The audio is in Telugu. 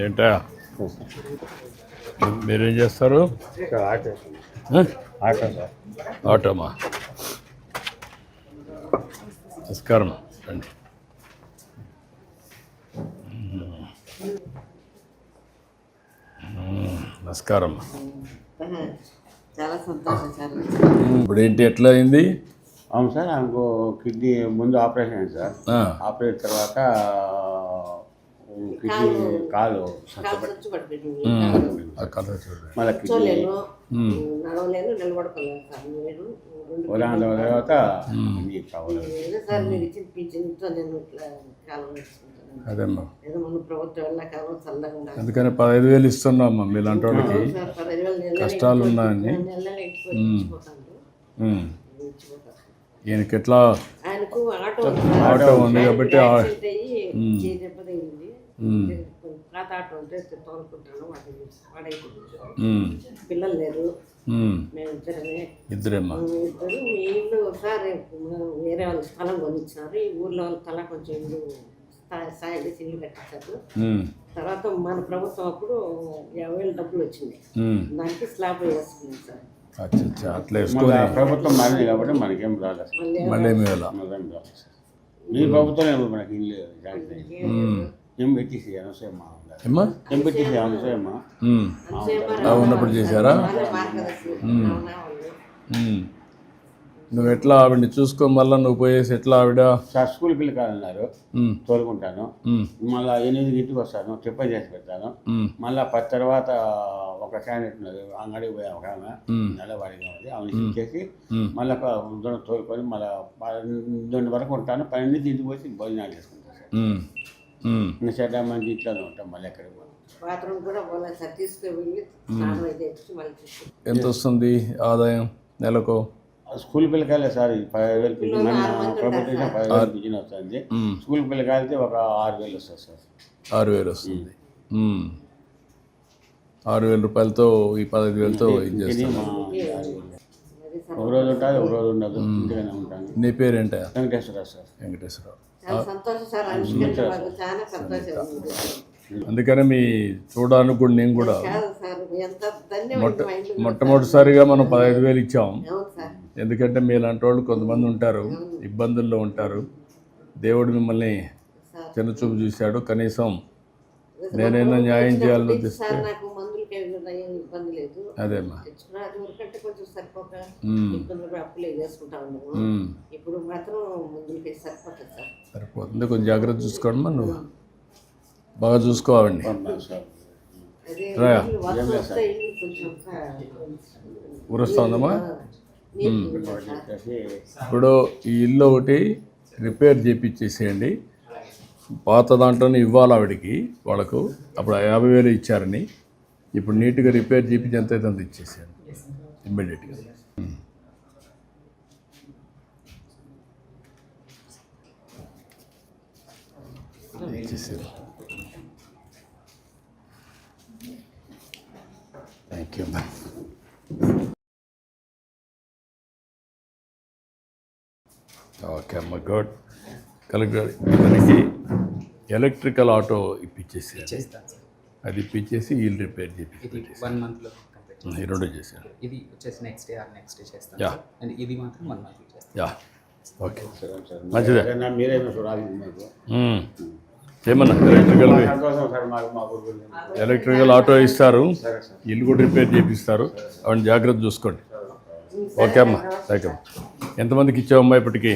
ఏంటా మీరేం చేస్తారు? ఆటోమా. నమస్కారం రండి. నమస్కారం. చాలా సంతోషం సార్. ఇప్పుడు ఏంటి ఎట్లా అయింది? అవును సార్, ఆమెకు కిడ్నీ ముందు ఆపరేషన్ అయింది సార్. ఆపరేషన్ తర్వాత కిడ్నీ కాలు మళ్ళీ కిడ్నీ నడవలేను, నిలబడుకోలేదు సార్. నేను తర్వాత సార్ మీరు ఇచ్చిన పింఛన్తో నేను ఇట్లా కాలం వేసుకుంటాను. అదేమ్మా, ఏదో మన ప్రభుత్వం వల్ల కాలం చల్లగా ఉండాలి. అందుకని 15,000 ఇస్తున్నామ్మా. మీలాంటి వాళ్ళకి కష్టాలు ఉన్నాయని. ఈయనకి ఎట్లా ఆయనకు ఆటో ఉంది కాబట్టి దెబ్బతయింది. పాత ఆటో ఉంటే తోలుకుంటాను. పిల్లలు లేరు, మేము ఇద్దరేమ్మా. ఇద్దరు. మీ ఇల్లు సార్ వేరే వాళ్ళ స్థలం కొనిచ్చినారు. ఈ ఊర్లో వాళ్ళ తల కొంచెం ఇల్లు సాయం చేసి ఇల్లు కట్టించారు. తర్వాత మన ప్రభుత్వం అప్పుడు 50,000 డబ్బులు వచ్చింది. దానికి స్లాబ్ వేసుకున్నాం సార్. అట్లా ప్రభుత్వం మారింది కాబట్టి మనకేం రాలేదు. మళ్ళీ మీ ప్రభుత్వం మనకి ఇల్లు ఎంబెట్టిసి అనసూయమ్మా ఉన్నప్పుడు చేశారా? నువ్వు ఎట్లా ఆవిడని చూసుకో, మళ్ళీ నువ్వు పోయేసి ఎట్లా ఆవిడ సార్ స్కూల్ పిల్లకాయలు తోలుకుంటాను. మళ్ళీ 8 వస్తాను, టిఫిన్ చేసి పెడతాను. మళ్ళీ 10 తర్వాత ఒక క్యాండిడేట్ ఉన్నది, అంగడికి పోయా ఒక ఆమె నెలవాడిగా ఉంది, ఆమె ఇచ్చేసి మళ్ళీ తోలుకొని మళ్ళీ 12 వరకు ఉంటాను. 12 ఇంటికి పోయి భోజనాలు చేసుకుంటాను సార్. చెడ్డ మంచి ఇంట్లోనే ఉంటాం. మళ్ళీ ఎక్కడికి బాత్రూమ్ కూడా పోలేదు సార్. తీసుకువెళ్ళి ఎంత వస్తుంది ఆదాయం నెలకు? స్కూల్ పిల్లకాయలే సార్ 15,000 పింఛన్, ప్రభుత్వం 15,000 పింఛన్ వస్తుంది. స్కూల్ పిల్లకాయలతో ఒక 6,000 వస్తుంది సార్. 6,000 వస్తుంది. 6,000 రూపాయలతో ఈ 15,000తో ఏం చేస్తాను? ఒక రోజు ఉంటుంది, ఒక రోజు ఉండదు. ఇంటిగానే ఉంటాను. నీ పేరేంటా? వెంకటేశ్వరరావు సార్. వెంకటేశ్వరరావు. అందుకనే మీ చూడడానికి కూడా నేను కూడా మొట్టమొదటిసారిగా మనం 15,000 ఇచ్చాం. ఎందుకంటే మీలాంటి వాళ్ళు కొంతమంది ఉంటారు, ఇబ్బందుల్లో ఉంటారు. దేవుడు మిమ్మల్ని చిన్నచూపు చూశాడు. కనీసం నేనైనా న్యాయం చేయాలని ఉద్దేశిస్తే అదేమ్మా. సరిపోతుంది. కొంచెం జాగ్రత్త చూసుకోండి. నువ్వు బాగా చూసుకోవాలండి. ఊరొస్తుందమ్మా. ఇప్పుడు ఈ ఇల్లు ఒకటి రిపేర్ చేయించేసేయండి. పాత దాంట్లోనే ఇవ్వాలి ఆవిడికి, వాళ్ళకు అప్పుడు 50,000 ఇచ్చారని. ఇప్పుడు నీట్గా రిపేర్ చేయించి ఎంత అయితే అంత ఇచ్చేసేయండి ఇమ్మీడియట్గా. ఇచ్చేసారు. Thank you ma'am. ఓకే అమ్మ, గుడ్. కలెక్టర్ ఇతనికి ఎలక్ట్రికల్ ఆటో ఇప్పించేసి అది ఇప్పించేసి వీళ్ళు రిపేర్ చేసి 1 monthలో ఈ 2 చేశారు. ఇది వచ్చేసి నెక్స్ట్ డే చేస్తాను. అండ్ ఇది మాత్రం 1 month చేస్తాను. ఓకే, మంచిదే. మీరేమో చూడాలి ఏమన్నా ఎలక్ట్రికల్ ఆటో ఇస్తారు, ఇల్లు కూడా రిపేర్ చేపిస్తారు. అవన్నీ జాగ్రత్త చూసుకోండి. ఓకే అమ్మా, థ్యాంక్ యూ. ఎంతమందికి ఇచ్చావమ్మా ఇప్పటికీ?